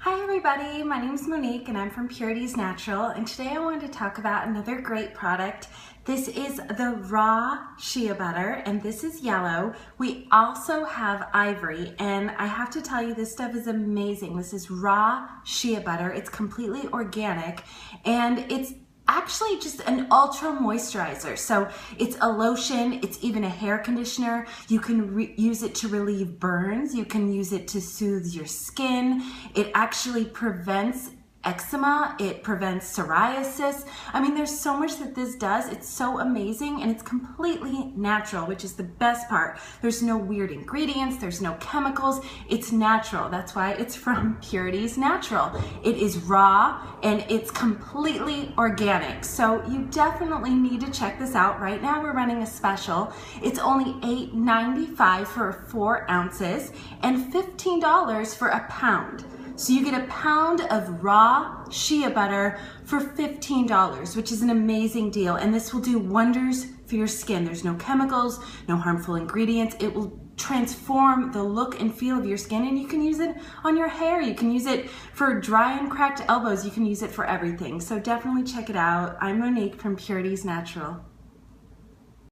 Hi everybody, my name is Monique and I'm from Purities Natural, and today I wanted to talk about another great product. This is the raw shea butter and this is yellow. We also have ivory, and I have to tell you, this stuff is amazing. This is raw shea butter. It's completely organic and it's actually just an ultra moisturizer. So it's a lotion, it's even a hair conditioner. You can use it to relieve burns. You can use it to soothe your skin. It actually prevents eczema, it prevents psoriasis. I mean, there's so much that this does. It's so amazing, and it's completely natural, which is the best part. There's no weird ingredients, there's no chemicals. It's natural. That's why it's from Purities Natural. It is raw and it's completely organic. So you definitely need to check this out. Right now we're running a special. It's only $8.95 for 4 ounces and $15 for a pound. So you get a pound of raw shea butter for $15, which is an amazing deal. And this will do wonders for your skin. There's no chemicals, no harmful ingredients. It will transform the look and feel of your skin, and you can use it on your hair. You can use it for dry and cracked elbows. You can use it for everything. So definitely check it out. I'm Monique from Purities Natural.